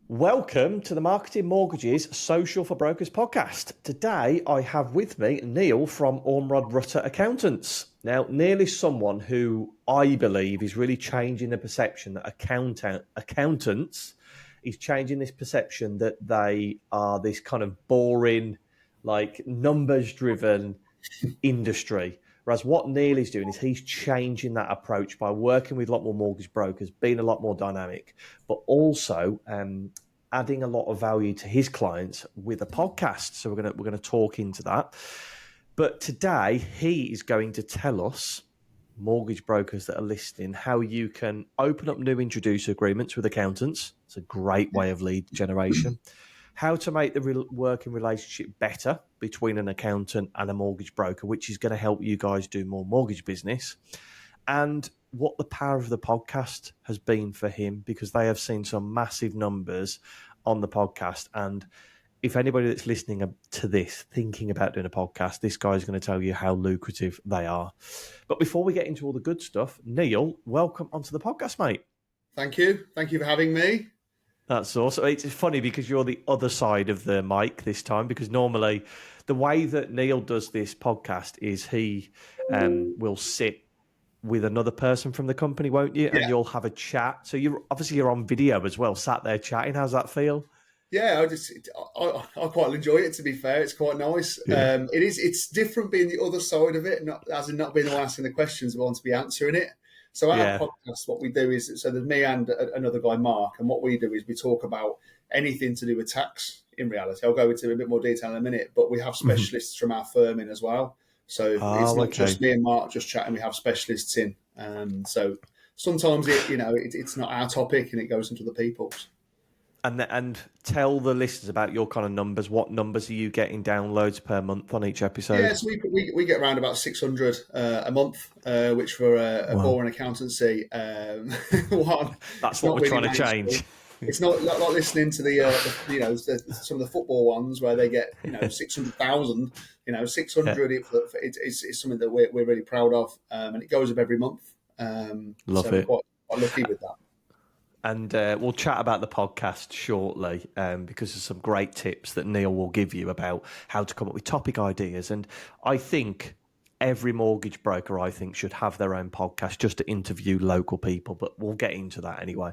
Welcome to the Marketing Mortgages Social for Brokers podcast. Today I have with me Neil from Ormrod Rutter Accountants. Now, Neil is someone who I believe is really changing the perception that accountants is changing this perception that they are this kind of boring, like numbers driven industry. Whereas what Neil is doing is he's changing that approach by working with a lot more mortgage brokers, being a lot more dynamic, but also adding a lot of value to his clients with a podcast. So we're gonna talk into that. But today he is going to tell us, mortgage brokers that are listening, how you can open up new introducer agreements with accountants. It's a great way of lead generation. How to make the working relationship better between an accountant and a mortgage broker, which is going to help you guys do more mortgage business, and what the power of the podcast has been for him, because they have seen some massive numbers on the podcast. And if anybody that's listening to this thinking about doing a podcast, this guy's going to tell you how lucrative they are. But before we get into all the good stuff, Neil, welcome onto the podcast, mate. Thank you. Thank you for having me. That's awesome. It's funny because you're the other side of the mic this time, because normally the way that Neil does this podcast is he will sit with another person from the company, won't you? And you'll have a chat. So you're on video as well, sat there chatting. How's that feel? Yeah, I quite enjoy it. To be fair, it's quite nice. Yeah. It's different being the other side of it, not being the one asking the questions, but one to be answering it. So our podcast, what we do is, so there's me and another guy, Mark, and what we do is we talk about anything to do with tax. In reality, I'll go into a bit more detail in a minute, but we have specialists from our firm in as well. So it's not just me and Mark just chatting. We have specialists in. So sometimes it's not our topic and it goes into the people's. And tell the listeners about your kind of numbers. What numbers are you getting downloads per month on each episode? Yeah, so we get around about 600 a month, which for a boring accountancy, that's what we're trying to change. It's not like listening to some of the football ones where they get 600,000. 600. It's something that we're really proud of, and it goes up every month. Love it. Quite lucky with that. And we'll chat about the podcast shortly because there's some great tips that Neil will give you about how to come up with topic ideas. And I think every mortgage broker, should have their own podcast just to interview local people. But we'll get into that anyway.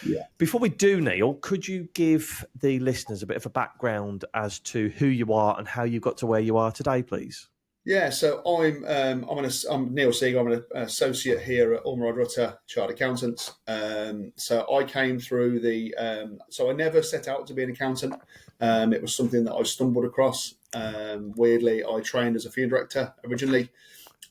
Yeah. Before we do, Neil, could you give the listeners a bit of a background as to who you are and how you got to where you are today, please? Yeah, so I'm Neil Seager. I'm an associate here at Ormrod Rutter Chartered Accountants. So I came through so I never set out to be an accountant. It was something that I stumbled across. Weirdly, I trained as a fee director originally.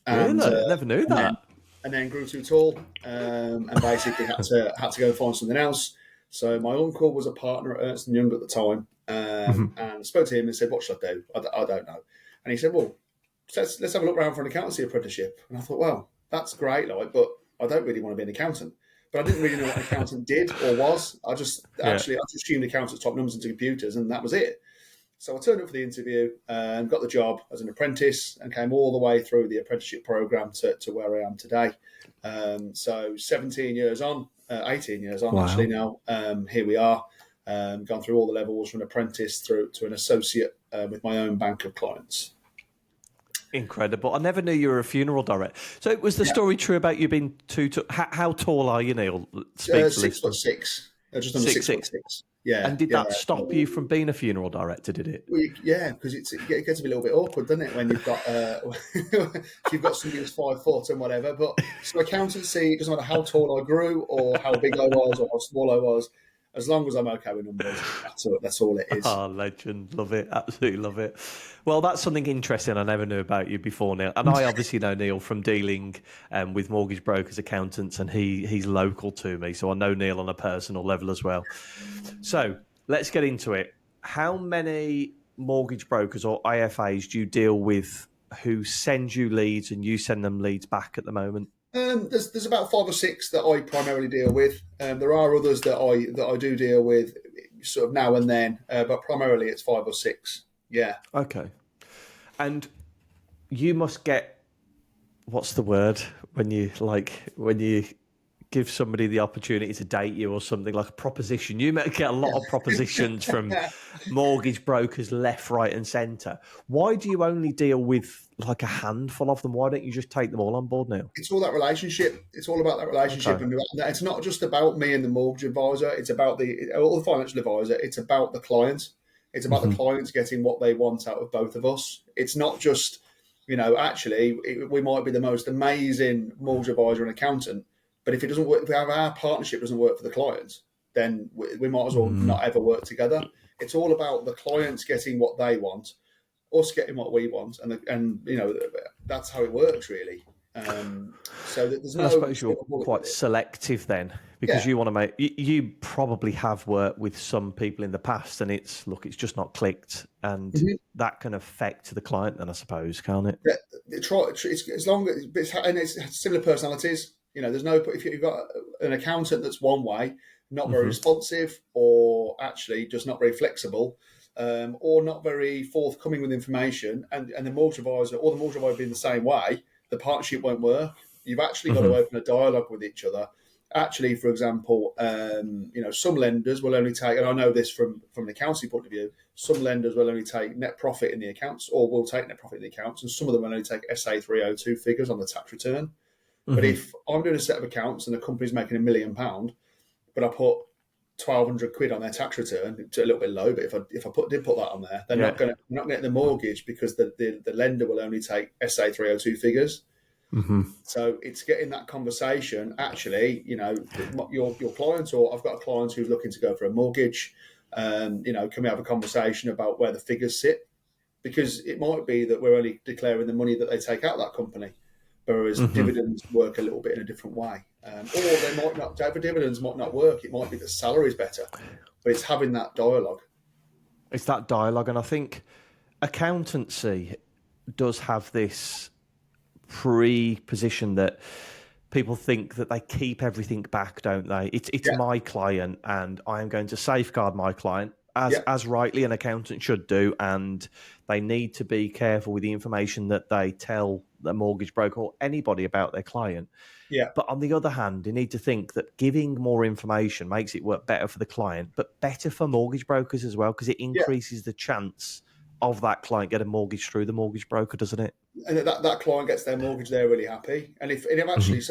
And, really? I never knew that. And then grew too tall and basically had to go and find something else. So my uncle was a partner at Ernst & Young at the time, and I spoke to him and said, "What should I do? I don't know." And he said, "Well, let's have a look around for an accountancy apprenticeship." And I thought, well, that's great, but I don't really want to be an accountant. But I didn't really know what an accountant did or was. I just assumed accountants type numbers into computers, and that was it. So I turned up for the interview and got the job as an apprentice and came all the way through the apprenticeship program to where I am today. So 18 years on actually now, here we are, gone through all the levels from an apprentice through to an associate with my own bank of clients. Incredible. I never knew you were a funeral director. So was the story true about you being how tall are you, Neil? 6'6". Just under 6'6". Yeah. And did that stop you from being a funeral director, did it? Well, yeah, because it gets a little bit awkward, doesn't it, when you've got somebody who's 5 foot and whatever. But so accountancy, it doesn't matter how tall I grew or how big I was or how small I was, as long as I'm okay with numbers, that's all it is. Oh, legend. Love it. Absolutely love it. Well, that's something interesting I never knew about you before, Neil. And I obviously know Neil from dealing with mortgage brokers, accountants, and he's local to me. So I know Neil on a personal level as well. So let's get into it. How many mortgage brokers or IFAs do you deal with who send you leads and you send them leads back at the moment? There's about 5 or 6 that I primarily deal with. There are others that I do deal with sort of now and then, but primarily it's 5 or 6. Yeah. Okay. And you must get, what's the word when you give somebody the opportunity to date you or something, like a proposition. You might get a lot of propositions from mortgage brokers left, right, and centre. Why do you only deal with like a handful of them? Why don't you just take them all on board now? It's all that relationship. It's all about that relationship, Okay. and it's not just about me and the mortgage advisor. It's about or the financial advisor. It's about the client. It's about the clients getting what they want out of both of us. It's not just, actually, we might be the most amazing mortgage advisor and accountant, but if it doesn't work, if our partnership doesn't work for the client, then we might as well not ever work together. It's all about the clients getting what they want, us getting what we want, and that's how it works really. So that there's And I no suppose you're quite selective then, because yeah. you want to make. You probably have worked with some people in the past, and it's just not clicked, and that can affect the client. Then I suppose, can't it? Yeah, it's as long as it's similar personalities. There's no if you've got an accountant that's one way, not very responsive, or actually just not very flexible, or not very forthcoming with information, and the mortgage advisor or the mortgage advisor being the same way, the partnership won't work. You've actually got to open a dialogue with each other. Actually, for example, some lenders will only take, and I know this from an accounting point of view, some lenders will only take net profit in the accounts, or will take net profit in the accounts, and some of them will only take SA 302 figures on the tax return. But if I'm doing a set of accounts and the company's making £1 million, but I put 1,200 quid on their tax return, it's a little bit low, but if I did put that on there, they're not going to get the mortgage because the lender will only take SA 302 figures. So it's getting that conversation. Actually, your client, or I've got a client who's looking to go for a mortgage. Can we have a conversation about where the figures sit? Because it might be that we're only declaring the money that they take out of that company, whereas dividends work a little bit in a different way. Or they might not. The dividends might not work. It might be the salary's better, but it's having that dialogue. It's that dialogue, and I think accountancy does have this pre-position that people think that they keep everything back, don't they? It's my client, and I am going to safeguard my client as rightly an accountant should do, and they need to be careful with the information that they tell the mortgage broker or anybody about their client. Yeah. But on the other hand, you need to think that giving more information makes it work better for the client, but better for mortgage brokers as well, because it increases the chance of that client get a mortgage through the mortgage broker, doesn't it? And that client gets their mortgage, they're really happy. And if actually,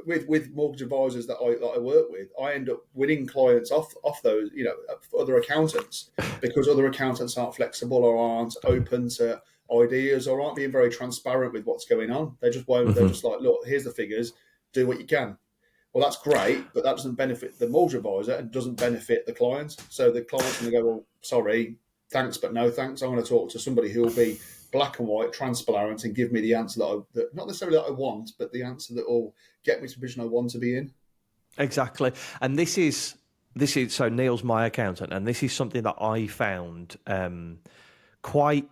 with mortgage advisors that I work with, I end up winning clients off those, other accountants, because other accountants aren't flexible or aren't open to ideas or aren't being very transparent with what's going on. They just won't. They're just like, look, here's the figures, do what you can. Well, that's great, but that doesn't benefit the mortgage advisor and doesn't benefit the client. So the client's going to go, well, sorry, thanks, but no thanks. I want to talk to somebody who will be black and white, transparent, and give me the answer that not necessarily that I want, but the answer that will get me to the position I want to be in. Exactly. And this is so Neil's my accountant, and this is something that I found quite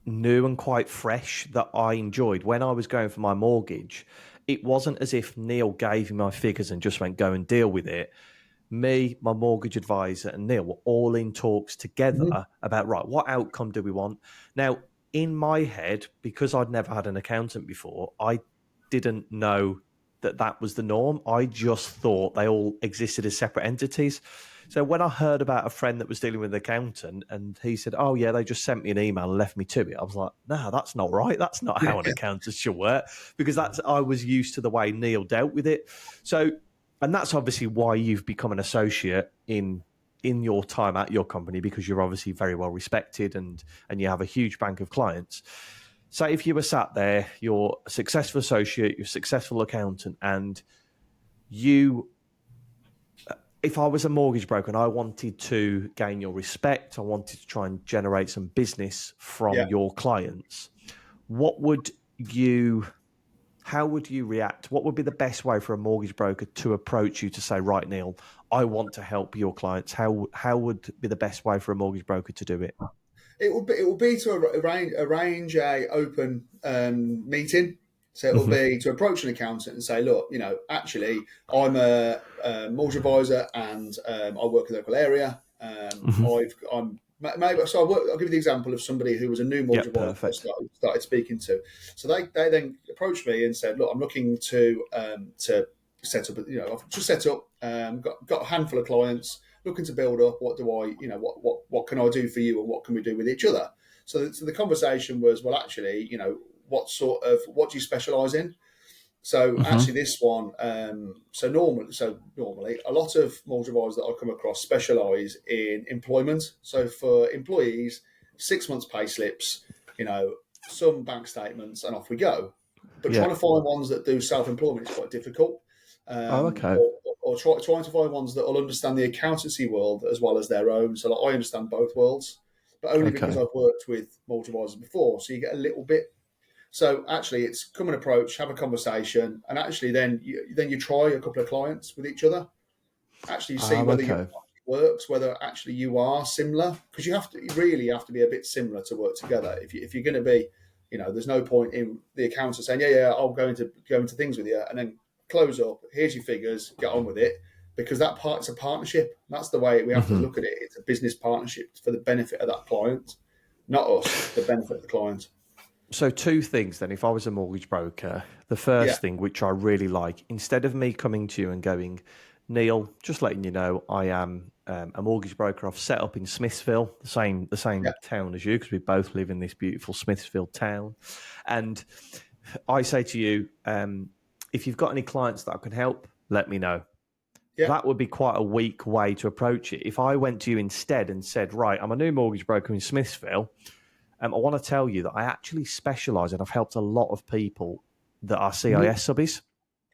new and quite fresh that I enjoyed when I was going for my mortgage. It wasn't as if Neil gave me my figures and just went, go and deal with it. Me, my mortgage advisor, and Neil were all in talks together about, right, what outcome do we want? Now, in my head, because I'd never had an accountant before, I didn't know that was the norm. I just thought they all existed as separate entities. So when I heard about a friend that was dealing with an accountant and he said, oh, yeah, they just sent me an email and left me to it, I was like, no, that's not right. That's not how an accountant should work, because I was used to the way Neil dealt with it. So, and that's obviously why you've become an associate in your time at your company, because you're obviously very well respected and you have a huge bank of clients. So if you were sat there, you're a successful associate, you're a successful accountant, and if I was a mortgage broker and I wanted to gain your respect, I wanted to try and generate some business from your clients, how would you react? What would be the best way for a mortgage broker to approach you to say, right, Neil, I want to help your clients? How would be the best way for a mortgage broker to do it? It will be to arrange a open meeting. So it will be to approach an accountant and say, look, actually, I'm a mortgage advisor and I work in the local area. I'll give you the example of somebody who was a new mortgage advisor I started speaking to. So they then approached me and said, look, I'm looking to set up. I've just set up. Got a handful of clients looking to build up. What do I, what can I do for you, and what can we do with each other? So the conversation was, well, actually, what do you specialise in? So actually, this one, so normally, a lot of mortgage advisors that I come across specialise in employment. So for employees, 6 months pay slips, some bank statements, and off we go. But trying to find ones that do self-employment is quite difficult. Oh, okay. Or trying to find ones that will understand the accountancy world as well as their own. So I understand both worlds, but only because I've worked with mortgage advisors before. So you get a little bit. So actually, it's come and approach, have a conversation, and actually then you try a couple of clients with each other. Actually, see whether it works, whether actually you are similar, because you really have to be a bit similar to work together. If you're going to be, there's no point in the accountant saying, yeah, I'll go into things with you, and then close up. Here's your figures, get on with it, because it's a partnership. That's the way we have to look at it. It's a business partnership for the benefit of that client, not us, the benefit of the client. So two things then, if I was a mortgage broker, the first thing, which I really like, instead of me coming to you and going, Neil, just letting you know, I am a mortgage broker. I've set up in Smithsville, the same town as you, because we both live in this beautiful Smithsville town. And I say to you, if you've got any clients that I can help, let me know. Yeah. That would be quite a weak way to approach it. If I went to you instead and said, right, I'm a new mortgage broker in Smithsville, I want to tell you that I actually specialise and I've helped a lot of people that are CIS subbies.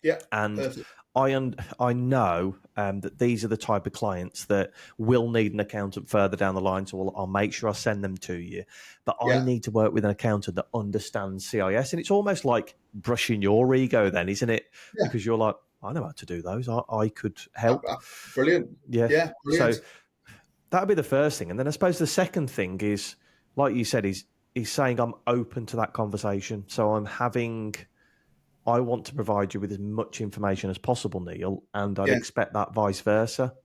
Yeah, and perfect. I know that these are the type of clients that will need an accountant further down the line, so I'll make sure I send them to you. But I need to work with an accountant that understands CIS, and it's almost like brushing your ego then, isn't it? Yeah. Because you're like, I know how to do those. I could help. Brilliant. Yeah, brilliant. So that would be the first thing. And then I suppose the second thing is, like you said, he's saying I'm open to that conversation. So I want to provide you with as much information as possible, Neil, and I'd expect that vice versa.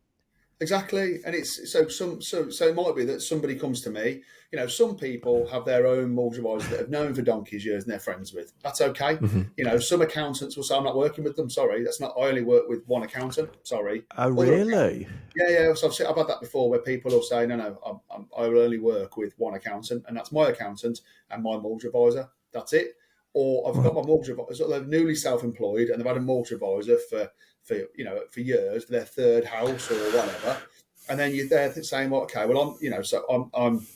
Exactly. And it's so it might be that somebody comes to me. Some people have their own mortgage advisors that have known for donkey's years and they're friends with. That's okay. Mm-hmm. Some accountants will say, I'm not working with them. Sorry, that's not. I only work with one accountant. Sorry. Oh, really? Yeah. So I've had that before, where people will say, no, I will only work with one accountant, and that's my accountant and my mortgage advisor. That's it. Or I've got my mortgage advisor. They're newly self-employed and they've had a mortgage advisor for years, for their third house or whatever. And then you're there saying, well, okay, well, I'm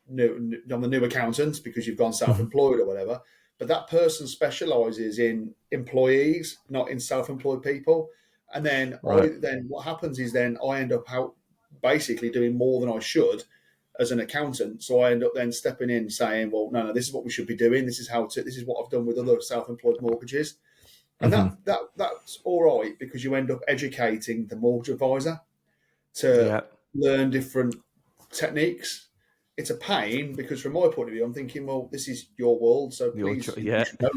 the new accountant because you've gone self-employed or whatever. But that person specialises in employees, not in self-employed people. And then then what happens is then I end up out basically doing more than I should as an accountant. So I end up then stepping in saying, well, no, this is what we should be doing. This is what I've done with other self-employed mortgages. And that's all right, because you end up educating the mortgage advisor to learn different techniques. It's a pain because from my point of view, I'm thinking, well, this is your world, so please, you should know.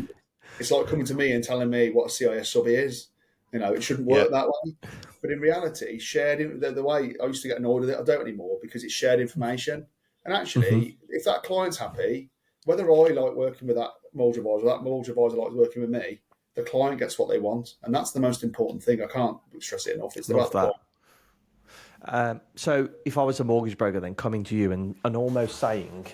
It's like coming to me and telling me what a CIS sub is. It shouldn't work that way. But in reality, the way I used to get annoyed with it, I don't anymore, because it's shared information. And actually, if that client's happy, whether I like working with that mortgage advisor, or that mortgage advisor likes working with me, the client gets what they want. And that's the most important thing. I can't stress it enough. It's about the client. So if I was a mortgage broker then coming to you and almost saying,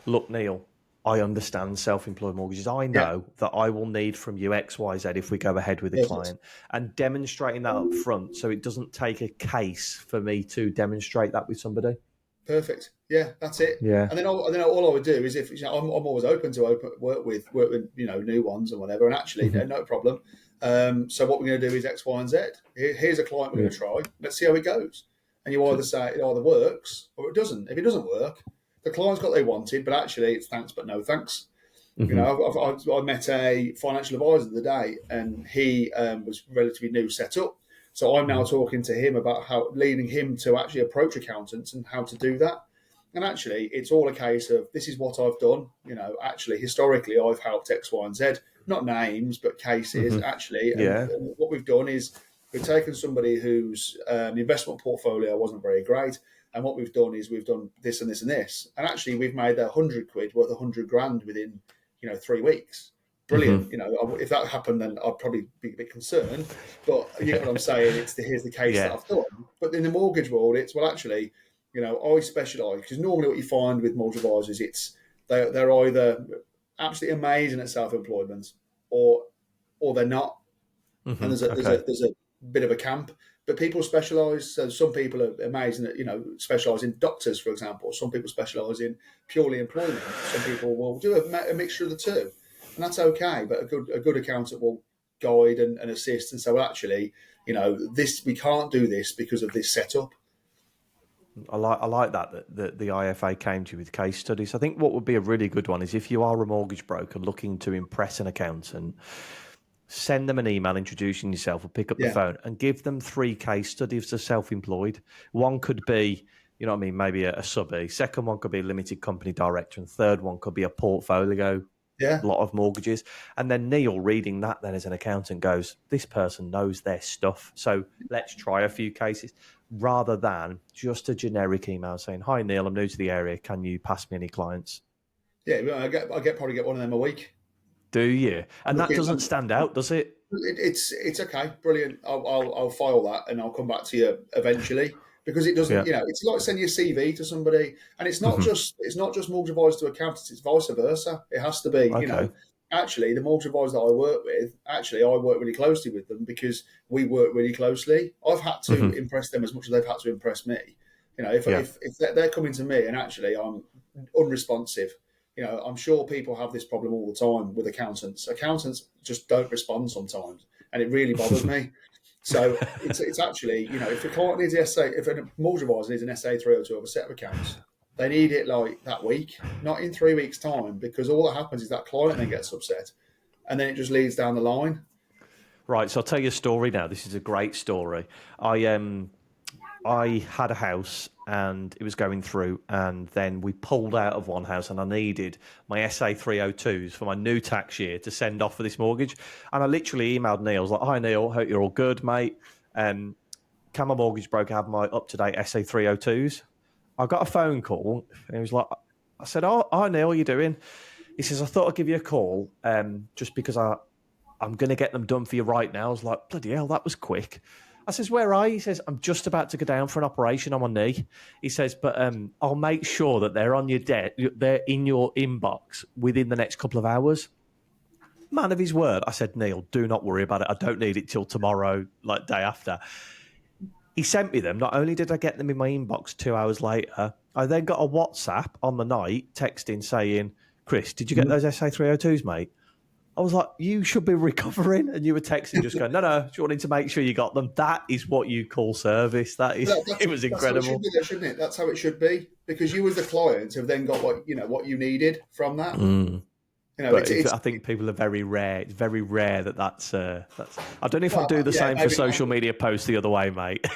look, Neil, I understand self-employed mortgages. I know that I will need from you X, Y, Z if we go ahead with the client, and demonstrating that up front so it doesn't take a case for me to demonstrate that with somebody. Perfect. Yeah, that's it. Yeah. And then all I would do is, if I'm always open to work with new ones and whatever, and actually no problem. So what we're going to do is X, Y, and Z. Here's a client we're going to try. Let's see how it goes. And you either say it either works or it doesn't. If it doesn't work, the client's got what they wanted, but actually it's thanks but no thanks. Mm-hmm. I met a financial advisor the other day, and he was relatively new set up. So I'm now talking to him about leading him to actually approach accountants and how to do that. And actually, it's all a case of, this is what I've done. Actually, historically, I've helped X, Y, and Z, not names, but cases, actually. And what we've done is we've taken somebody whose investment portfolio wasn't very great. And what we've done is we've done this and this and this. And actually, we've made their £100 worth £100 within, 3 weeks. brilliant. You know, if that happened, then I'd probably be a bit concerned. But you get what I'm saying. Here's the case that Yeah. I've done. But in the mortgage world, it's well, actually, you know, I specialise because normally what you find with mortgage advisors, it's they're either absolutely amazing at self-employment, or they're not. And Okay. there's a bit of a camp. But people specialise. So some people are amazing at, you know, specialise in doctors, for example. Some people specialise in purely employment. Some people will do a mixture of the two, and that's okay. But a good accountant will guide and assist and say, well, actually, you know, this we can't do this because of this setup. I like that the IFA came to you with case studies. I think what would be a really good one is if you are a mortgage broker looking to impress an accountant, send them an email introducing yourself or pick up the Yeah, phone and give them 3 case studies of self-employed. One could be, you know what I mean, maybe a subby. Second one could be a limited company director. And third one could be a portfolio, yeah. lot of mortgages. And then Neil reading that then as an accountant goes, this person knows their stuff. So let's try a few cases rather than just a generic email saying, hi Neil, I'm new to the area. Can you pass me any clients? Yeah, well, I probably get one of them a week. Do you? I'm And that looking. doesn't stand out, does it? It's okay, brilliant. I'll file that and I'll come back to you eventually, because it doesn't. Yeah. You know, it's like sending your CV to somebody, and Mhm. it's not just mortgage advisors to accountants. It's vice versa. It has to be. You know, Okay. actually, the mortgage advisors that I work with, actually, I work really closely with them because we work really closely. I've had to Hmm. impress them as much as they've had to impress me. You know, Yeah. if they're coming to me and actually I'm unresponsive. You know, I'm sure people have this problem all the time with accountants. Accountants just don't respond sometimes, and it really bothers me. So it's actually, you know, if a client needs an SA, if a mortgage advisor needs an SA 302 of a set of accounts, they need it like that week, not in 3 weeks' time, because all that happens is that client then gets upset, and then it just leads down the line. Right. So I'll tell you a story now. This is a great story. I had a house and it was going through, and then we pulled out of one house, and I needed my SA 302s for my new tax year to send off for this mortgage. And I literally emailed Neil. I was like, hi, Neil, hope you're all good, mate. Can my mortgage broker have my up to date SA 302s? I got a phone call, and he was like, I said, oh, hi, Neil, how you doing? He says, I thought I'd give you a call just because I'm going to get them done for you right now. I was like, bloody hell, that was quick. I says, where are you? He says, I'm just about to go down for an operation on my knee. He says, but I'll make sure that they're on your they're in your inbox within the next couple of hours. Man of his word. I said, Neil, do not worry about it. I don't need it till tomorrow, like day after. He sent me them. Not only did I get them in my inbox 2 hours later, I then got a WhatsApp on the night texting saying, Chris, did you get those SA302s, mate? I was like, you should be recovering. And you were texting, just going, no, just wanting to make sure you got them. That is what you call service. That is, it was That's how it should incredible. be, though, shouldn't it? That's how it should be, because you, as the client, have then got what you needed from that. Mm. You know, But it's I think people are very rare. It's very rare that's. I don't know if I'd well, do the yeah, same for maybe not. social media posts the other way, mate.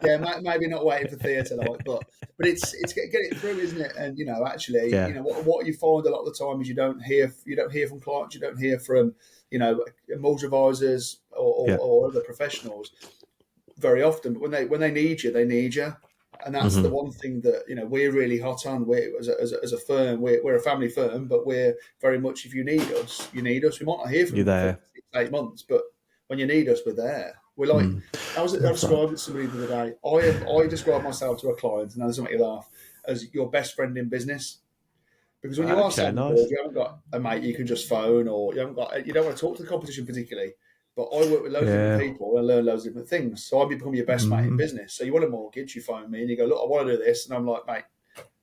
Yeah, maybe not waiting for theatre like, but it's get it through, isn't it? And you know, actually, you Yeah, know what you find a lot of the time is you don't hear from clients, you don't hear from, you know, mortgage advisors yeah. or other professionals very often. But when they need you, they need you. And that's the Hmm. one thing that, you know, we're really hot on. We're as a firm, we're a family firm, but we're very much, if you need us, you need us. We might not hear from You're you for there. 6, 8 months, but when you need us, we're there. We're like, Mm. I Love that. described it to somebody the other day. I describe myself to a client, and this will make you laugh, as your best friend in business. Because when you are Okay, self-employed, nice. you haven't got a mate you can just phone, or you don't want to talk to the competition particularly. But I work with loads of different Yeah. people and learn loads of different things. So I become your best mate in Mm. business. So you want a mortgage, you phone me and you go, look, I want to do this, and I'm like, mate,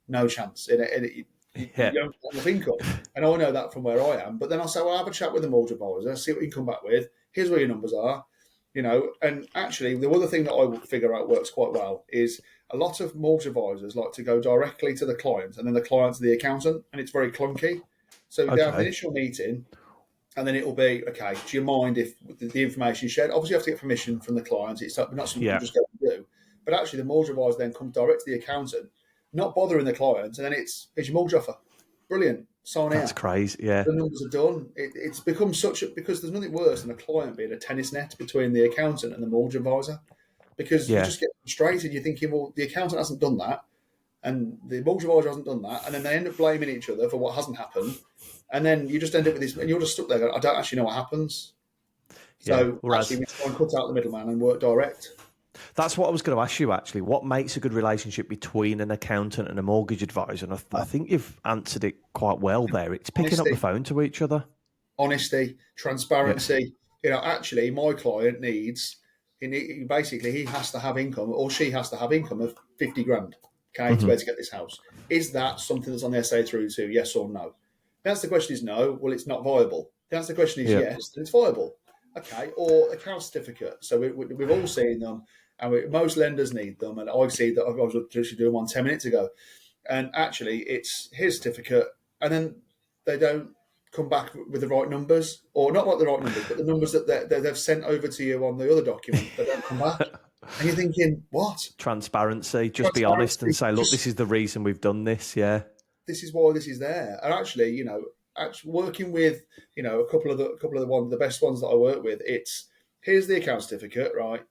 no chance. You Yeah. don't want the income. And I know that from where I am. But then I'll say, well, I'll have a chat with the mortgage advisor, see what you can come back with. Here's where your numbers are. You know, and actually, the other thing that I will figure out works quite well is a lot of mortgage advisors like to go directly to the client and then the client to the accountant, and it's very clunky. So they have an Okay. initial meeting, and then it'll be, okay, do you mind if the information is shared? Obviously, you have to get permission from the client. It's not something you Yeah. can just go and do. But actually, the mortgage advisor then comes direct to the accountant, not bothering the client, and then here's your mortgage offer. Brilliant. Sign That's here. crazy. Yeah. The numbers are done. It's become because there's nothing worse than a client being a tennis net between the accountant and the mortgage advisor, because you Yeah. just get frustrated. You're thinking, well, the accountant hasn't done that. and the mortgage advisor hasn't done that, and then they end up blaming each other for what hasn't happened, and then you just end up with this, and you're just stuck there going, I don't actually know what happens. Yeah. So Whereas actually, we try and cut out the middleman and work direct. that's what I was going to ask you, actually. What makes a good relationship between an accountant and a mortgage advisor? And I think you've answered it quite well there. It's picking up the phone to each other. Honesty, transparency. Actually, my client needs, basically, he has to have income, or she has to have income of 50 grand, okay, to be able to get this house. Is that something that's on the SA through to yes or no? The answer to the question is no. Well, it's not viable. The answer to the question is yes, then it's viable. Okay, or a house certificate. So we've all seen them, and most lenders need them. And I see that I was literally doing one 10 minutes ago, and actually, it's his certificate, and then they don't come back with the right numbers, or not like the right numbers, but the numbers that they've sent over to you on the other document that don't come back. And you're thinking, what? Transparency. Just be honest and say, look, this is the reason we've done this. Yeah. This is why this is there. And actually, working with, a couple of the best ones that I work with, it's here's the account certificate, right?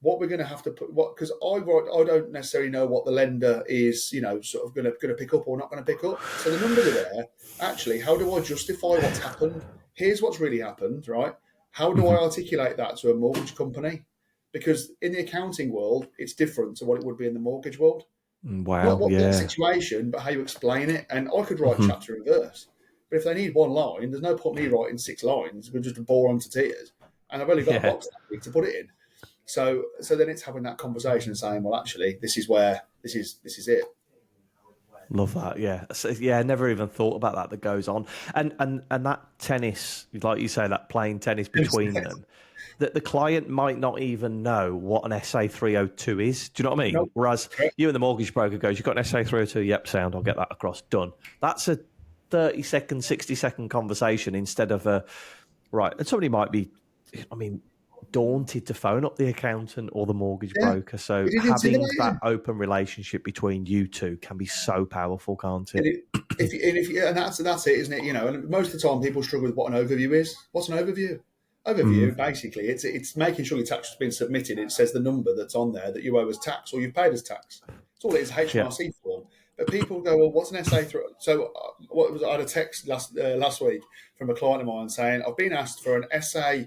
What we're going to have to put, because I don't necessarily know what the lender is, sort of going to pick up or not going to pick up. So the numbers are there. Actually, how do I justify what's happened? Here's what's really happened, right? How do I articulate that to a mortgage company? Because in the accounting world, it's different to what it would be in the mortgage world. Wow. Not what the situation, but how you explain it. And I could write chapter and verse, but if they need one line, there's no point me writing 6 lines. We're just bore them to tears, and I've only got a box to put it in. So then it's having that conversation and saying, well, actually, this is it. Love that, yeah. So, yeah, I never even thought about that goes on. And that tennis, like you say, that playing tennis between them, that the client might not even know what an SA 302 is. Do you know what I mean? Nope. Whereas you and the mortgage broker goes, you've got an SA 302, yep, sound, I'll get that across, done. That's a 30-second, 60-second conversation instead of a, right, and somebody might be, daunted to phone up the accountant or the mortgage broker. So having that open relationship between you two can be so powerful, can't it? And that's it, isn't it? And most of the time people struggle with what an overview is. What's an overview? Overview, basically, it's making sure your tax has been submitted. It says the number that's on there that you owe as tax or you've paid as tax. That's all it is, a HMRC form. But people go, well, what's an SA? So I had a text last week from a client of mine saying, I've been asked for an SA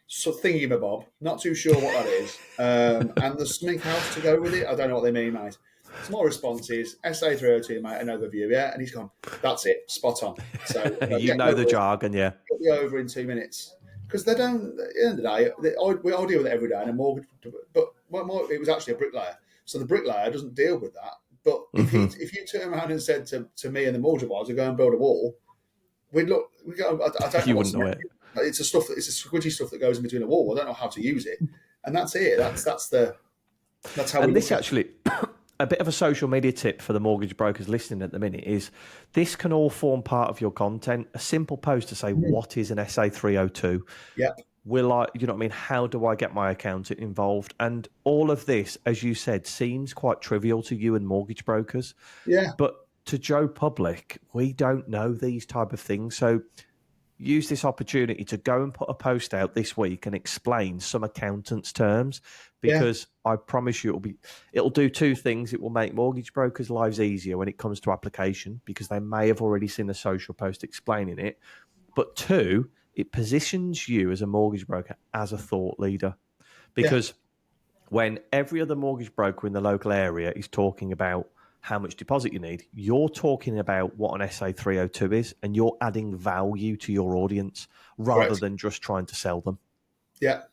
thingy-mabob, not too sure what that is, and the something else to go with it. I don't know what they mean, mate. So my response is SA 302, mate, an overview, yeah? And he's gone, that's it, spot on. So you know the jargon, yeah. Get me over in 2 minutes. Because they don't, at the end of the day, I deal with it every day in a mortgage, but it was actually a bricklayer. So the bricklayer doesn't deal with that. But if you turn around and said to me and the mortgage advisor, go and build a wall, I don't know. You wouldn't know it. It's a squidgy stuff that goes in between a wall. I don't know how to use it, and that's it. That's how. And this actually, a bit of a social media tip for the mortgage brokers listening at the minute is this can all form part of your content. A simple post to say what is an SA 302. Yeah. How do I get my accountant involved? And all of this, as you said, seems quite trivial to you and mortgage brokers. Yeah. But to Joe Public, we don't know these type of things. So use this opportunity to go and put a post out this week and explain some accountants' terms, because I promise you it'll do 2 things. It will make mortgage brokers' lives easier when it comes to application, because they may have already seen the social post explaining it. But 2, it positions you as a mortgage broker as a thought leader, because when every other mortgage broker in the local area is talking about how much deposit you need, you're talking about what an SA 302 is, and you're adding value to your audience rather than just trying to sell them. Yeah.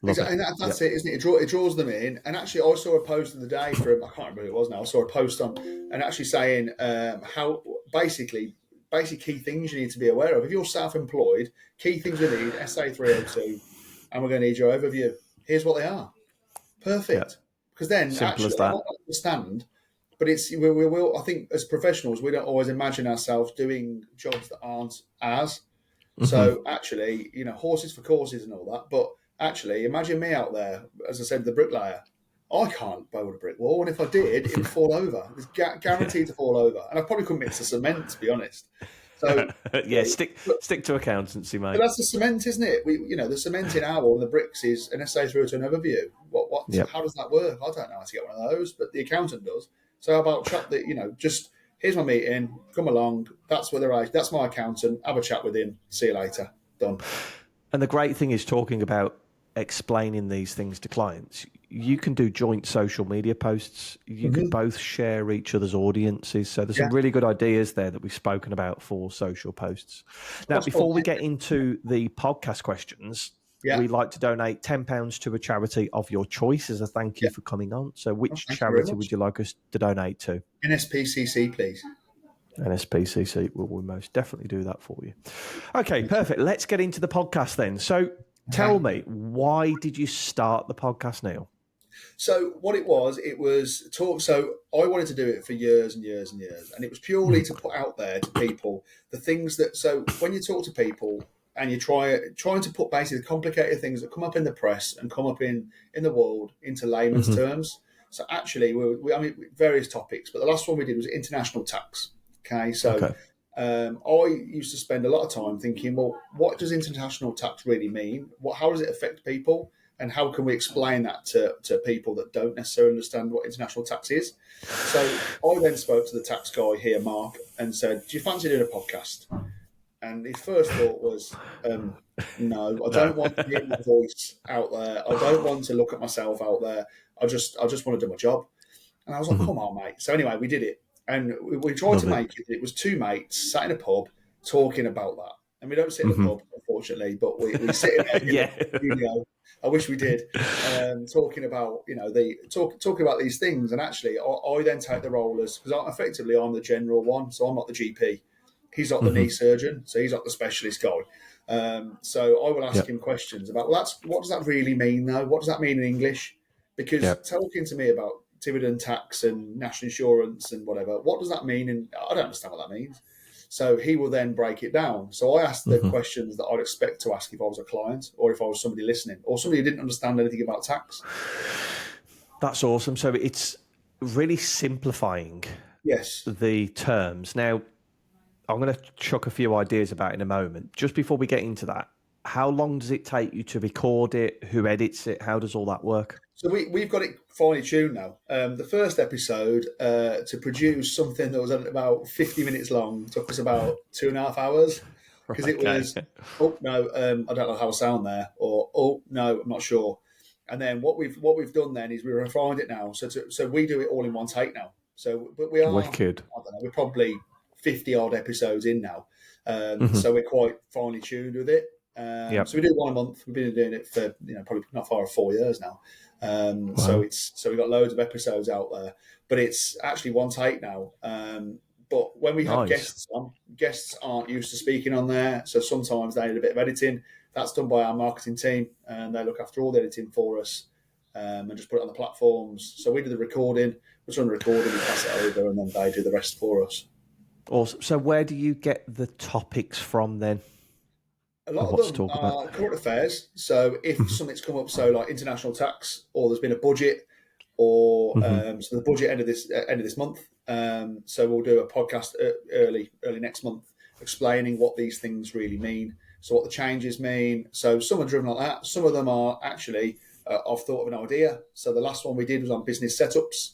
And that's it, isn't it? It draws them in. And actually, I saw a post of the day from, I can't remember who it was now, I saw a post on, and actually saying how basically key things you need to be aware of. If you're self-employed, key things we need, SA 302, and we're going to need your overview. Here's what they are. Perfect. Because then, simple actually, as that. I don't understand. But we will. I think as professionals, we don't always imagine ourselves doing jobs that aren't ours. So actually, horses for courses and all that. But actually, imagine me out there, as I said, the bricklayer. I can't build a brick wall, and if I did, it would fall over. It's guaranteed to fall over, and I probably couldn't mix the cement, to be honest. So stick to accountancy, mate. But that's the cement, isn't it? The cement in our wall and the bricks is an SA through to an overview. How does that work? I don't know how to get one of those, but the accountant does. So how about chat that, just here's my meeting, come along. That's where they're at. That's my accountant. Have a chat with him. See you later. Done. And the great thing is talking about explaining these things to clients. You can do joint social media posts. You can both share each other's audiences. So there's some really good ideas there that we've spoken about for social posts. Now, before we get into the podcast questions, we like to donate £10 to a charity of your choice as a thank you for coming on. So which charity would you like us to donate to? NSPCC, please. NSPCC, we'll most definitely do that for you. Okay, perfect. Let's get into the podcast then. So tell me, why did you start the podcast, Neil? So what it was talk. So I wanted to do it for years and years and years, and it was purely to put out there to people the things that. So when you talk to people and you trying to put basically the complicated things that come up in the press and come up in the world into layman's terms. So actually, I mean various topics, but the last one we did was international tax. Okay, so I used to spend a lot of time thinking, well, what does international tax really mean? How does it affect people? And how can we explain that to people that don't necessarily understand what international tax is? So I then spoke to the tax guy here, Mark, and said, do you fancy doing a podcast? And his first thought was, no, I don't want to hear my voice out there. I don't want to look at myself out there. I just want to do my job. And I was like, come on, mate. So anyway, we did it. And we tried to make it. It was two mates sat in a pub talking about that. And we don't sit in a pub, unfortunately, but we sit in the studio. I wish we did. Talking about, talking about these things. And actually, I then take the role as, because I'm the general one, so I'm not the GP. He's not the knee surgeon, so he's not the specialist guy. So I will ask him questions about, what does that really mean, though? What does that mean in English? Because talking to me about dividend tax and national insurance and whatever, what does that mean? And I don't understand what that means. So he will then break it down. So I asked the questions that I'd expect to ask if I was a client or if I was somebody listening or somebody who didn't understand anything about tax. That's awesome. So it's really simplifying the terms. Now, I'm going to chuck a few ideas about in a moment. Just before we get into that, how long does it take you to record it? Who edits it? How does all that work? So we've got it finely tuned now. The first episode to produce something that was about 50 minutes long took us about 2.5 hours because it was, oh no, I don't know how to sound there, or oh no, I'm not sure. And then what we've done then is we refined it now. So we do it all in one take now. So but we are wicked. I don't know, we're probably 50 odd episodes in now. So we're quite finely tuned with it. So we do one a month. We've been doing it for probably not far off 4 years now. So we've got loads of episodes out there, but it's actually one take now. But when we have guests on, guests aren't used to speaking on there, so sometimes they need a bit of editing. That's done by our marketing team, and they look after all the editing for us and just put it on the platforms. So we do the recording, we run the recording, we pass it over, and then they do the rest for us. Awesome. So where do you get the topics from then? A lot of them are current affairs. So if something's come up, so like international tax, or there's been a budget, or so the budget end of this month. So we'll do a podcast early next month explaining what these things really mean. So what the changes mean. So some are driven like that. Some of them are actually I've thought of an idea. So the last one we did was on business setups.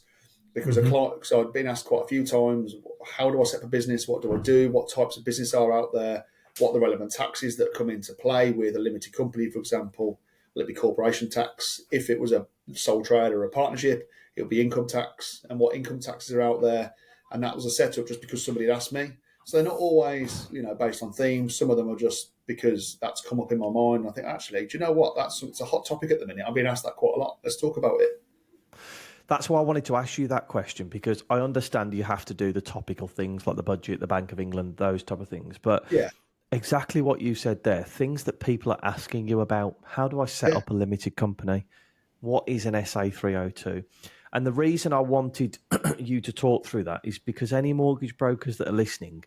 Because so I'd been asked quite a few times, how do I set up a business? What do I do? What types of business are out there? What are the relevant taxes that come into play with a limited company, for example? Will it be corporation tax? If it was a sole trader or a partnership, it would be income tax, and what income taxes are out there. And that was a setup just because somebody had asked me. So they're not always, based on themes. Some of them are just because that's come up in my mind. And I think, actually, do you know what? It's a hot topic at the minute. I've been asked that quite a lot. Let's talk about it. That's why I wanted to ask you that question, because I understand you have to do the topical things like the budget, the Bank of England, those type of things. But exactly what you said there, things that people are asking you about. How do I set up a limited company? What is an SA 302? And the reason I wanted you to talk through that is because any mortgage brokers that are listening,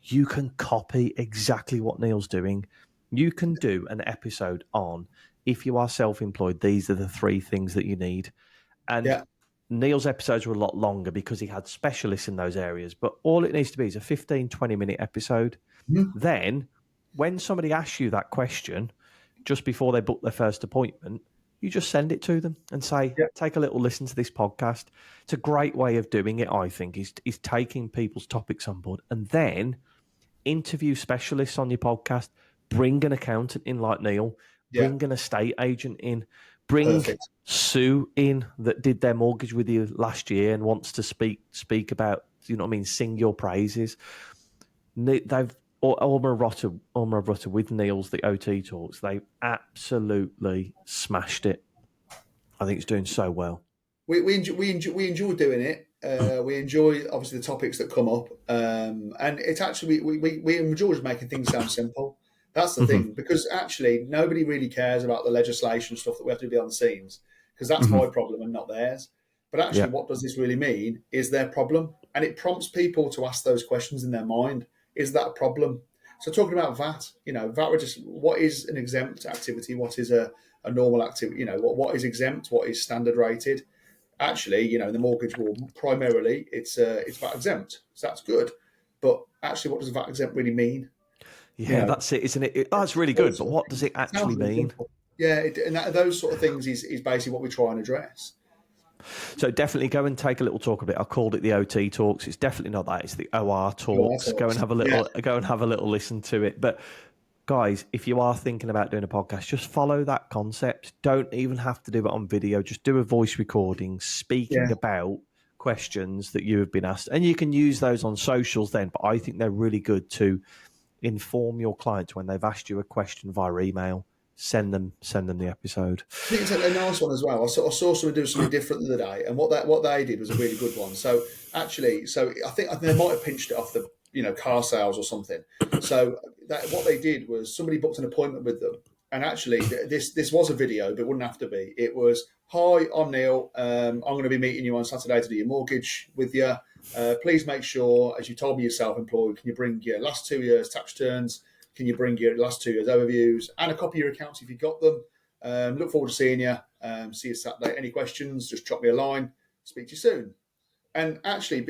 you can copy exactly what Neil's doing. You can do an episode on, if you are self-employed, these are the 3 things that you need. And Neil's episodes were a lot longer because he had specialists in those areas. But all it needs to be is a 15, 20-minute episode. Then, when somebody asks you that question, just before they book their first appointment, you just send it to them and say, take a little listen to this podcast. It's a great way of doing it, I think, is taking people's topics on board and then interview specialists on your podcast. Bring an accountant in like Neil. Yeah. Bring an estate agent in. Bring Perfect. Sue in that did their mortgage with you last year and wants to speak about, you know what I mean, sing your praises. They've Ormond Rutter with Neil's the OT talks. They absolutely smashed it. I think it's doing so well. We enjoy doing it. We enjoy obviously the topics that come up, and it's actually we enjoy just making things sound simple. That's the thing, because actually nobody really cares about the legislation stuff that we have to do behind the scenes, because that's my problem and not theirs. But actually, what does this really mean is their problem, and it prompts people to ask those questions in their mind. Is that a problem? So talking about VAT, VAT what is an exempt activity? What is a normal activity? What is exempt? What is standard rated? Actually, in the mortgage world, primarily it's VAT exempt, so that's good. But actually, what does VAT exempt really mean? Yeah, that's it, isn't it? That's really good, but what does it actually mean? Yeah, those sort of things is basically what we try and address. So definitely go and take a little talk of it. I called it the OT talks. It's definitely not that. It's the OR talks. Go and have a little listen to it. But guys, if you are thinking about doing a podcast, just follow that concept. Don't even have to do it on video. Just do a voice recording speaking about questions that you have been asked. And you can use those on socials then, but I think they're really good to inform your clients when they've asked you a question via email. Send them the episode. I think it's a nice one as well. I saw someone do something different the other day, and what they did was a really good one. So I think they might have pinched it off the car sales or something. So what they did was somebody booked an appointment with them, and actually this was a video, but it wouldn't have to be. It was, "Hi, I'm Neil. I'm going to be meeting you on Saturday to do your mortgage with you. Please make sure, as you told me you're self-employed, can you bring your last 2 years tax returns? Can you bring your last 2 years overviews and a copy of your accounts if you've got them? Look forward to seeing you. See you Saturday. Any questions, just drop me a line. Speak to you soon." And actually,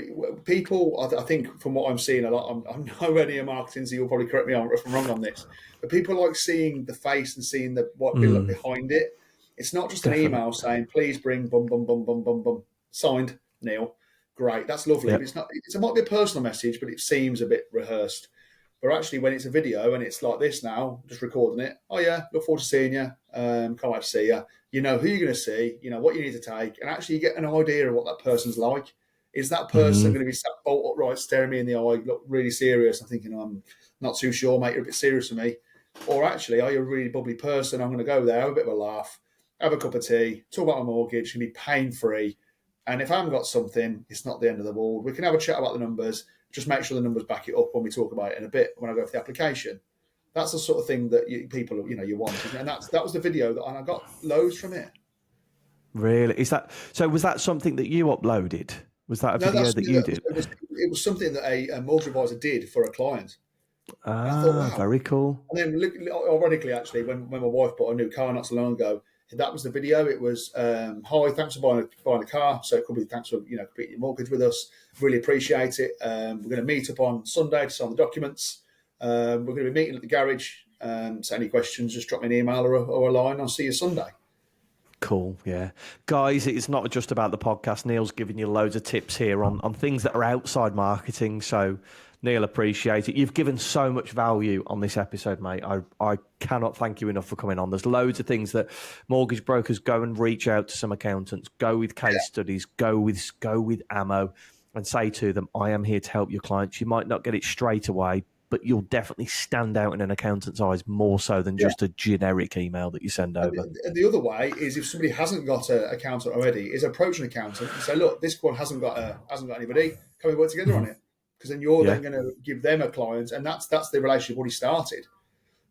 people, I think from what I'm seeing a lot, I'm nowhere near marketing, so you'll probably correct me if I'm wrong on this, but people like seeing the face and seeing what behind it. It's not just an email saying, "Please bring bum, bum, bum, bum, bum, bum." Signed, Neil. Great, that's lovely. But it's not. It might be a personal message, but it seems a bit rehearsed. But actually, when it's a video and it's like this now, just recording it, "Oh yeah, look forward to seeing you. Can't wait to see you. You know who you're going to see, you know what you need to take, and actually you get an idea of what that person's like. Is that person going to be sat bolt upright, staring me in the eye, look really serious? I'm thinking, I'm not too sure, mate, you're a bit serious for me. Or actually, are you a really bubbly person? I'm going to go there, have a bit of a laugh, have a cup of tea, talk about my mortgage, can be pain-free. And if I haven't got something, it's not the end of the world. We can have a chat about the numbers, just make sure the numbers back it up when we talk about it in a bit, when I go for the application." That's the sort of thing that people, you want. And that was the video, and I got loads from it. Really? So was that something that you uploaded? Was that a video that you did? It was something that a mortgage advisor did for a client. Ah, I thought, wow, very cool. And then, ironically, actually, when my wife bought a new car not so long ago, that was the video. It was, "Hi, thanks for buying a car." So it could be, "Thanks for completing your mortgage with us. Really appreciate it. We're going to meet up on Sunday to sign the documents. We're going to be meeting at the garage. So any questions, just drop me an email or a line. I'll see you Sunday." Cool, yeah. Guys, it's not just about the podcast. Neil's giving you loads of tips here on things that are outside marketing. So, Neil, appreciate it. You've given so much value on this episode, mate. I cannot thank you enough for coming on. There's loads of things that mortgage brokers go and reach out to some accountants, go with case studies, go with ammo, and say to them, "I am here to help your clients." You might not get it straight away, but you'll definitely stand out in an accountant's eyes more so than just a generic email that you send over. And the other way is, if somebody hasn't got an accountant already, is approach an accountant and say, "Look, this one hasn't got anybody. Can we work together on it?" Because then you're then going to give them a client, and that's the relationship already started.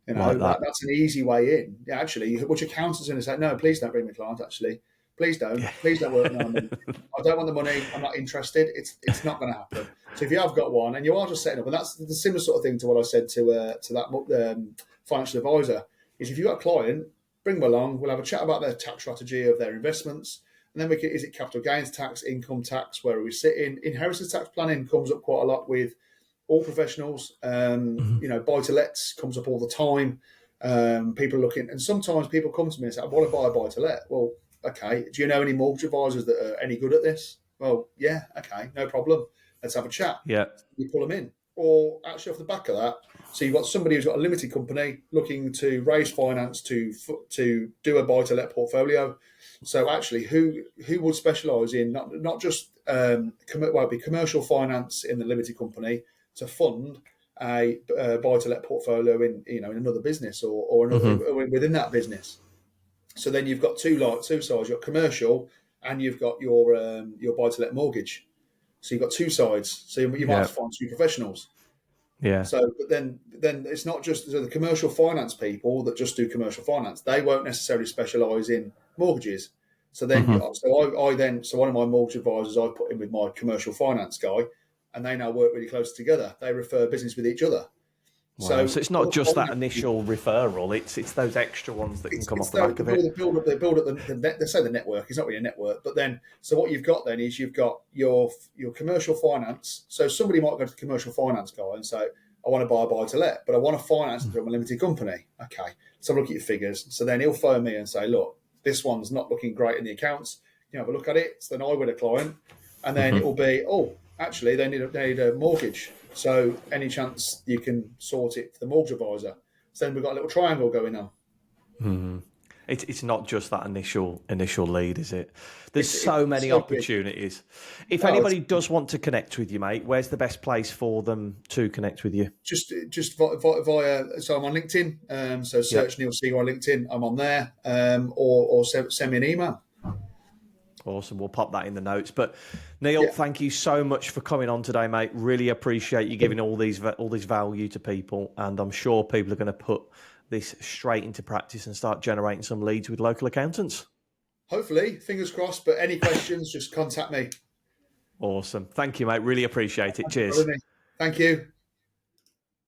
Like that's an easy way in. Yeah, actually, which accountant's going to say, "No, please don't bring me a client. Actually, please don't. Please don't work on me. I don't want the money. I'm not interested. It's not going to happen." So if you have got one and you are just setting up, and that's the similar sort of thing to what I said to that financial advisor, is if you've got a client, bring them along. We'll have a chat about their tax strategy of their investments, and then is it capital gains tax, income tax, where are we sitting? Inheritance tax planning comes up quite a lot with all professionals. Buy to lets comes up all the time. People are looking, and sometimes people come to me and say, "I want to buy a buy to let." Well, okay. Do you know any mortgage advisors that are any good at this? Well, yeah. Okay, no problem. Let's have a chat. Yeah. You pull them in, or actually off the back of that. So you've got somebody who's got a limited company looking to raise finance to do a buy to let portfolio. So actually, who would specialise in not just be commercial finance in the limited company to fund a buy to let portfolio in another business or another or within that business. So then you've got two sides. You've got commercial and you've got your buy to let mortgage. So you've got two sides. So you might have to find two professionals. Yeah. So, but then it's not just the commercial finance people that just do commercial finance. They won't necessarily specialise in mortgages. So then, so one of my mortgage advisors I put in with my commercial finance guy, and they now work really close together. They refer business with each other. Wow. So it's not just that initial referral; it's those extra ones that can come off the back of it. They build up they say the network. It's not really a network, but then so what you've got then is you've got your commercial finance. So somebody might go to the commercial finance guy and say, "I want to buy a buy to let, but I want to finance it from a limited company." Okay, so look at your figures. So then he'll phone me and say, "Look, this one's not looking great in the accounts. You have a look at it." So then I with a client, and then it will be, "Oh, actually, they need a mortgage. So any chance you can sort it for the mortgage advisor?" So then we've got a little triangle going on. Mm-hmm. It's not just that initial lead, is it? There's so many opportunities. If anybody does want to connect with you, mate, where's the best place for them to connect with you? Just via so I'm on LinkedIn. So search Neil Seager on LinkedIn. I'm on there. Or send me an email. Awesome. We'll pop that in the notes. But Neil, thank you so much for coming on today, mate. Really appreciate you giving all these value to people, and I'm sure people are going to put this straight into practice and start generating some leads with local accountants. Hopefully, fingers crossed. But any questions, just contact me. Awesome. Thank you, mate. Really appreciate it. Cheers. Thank you.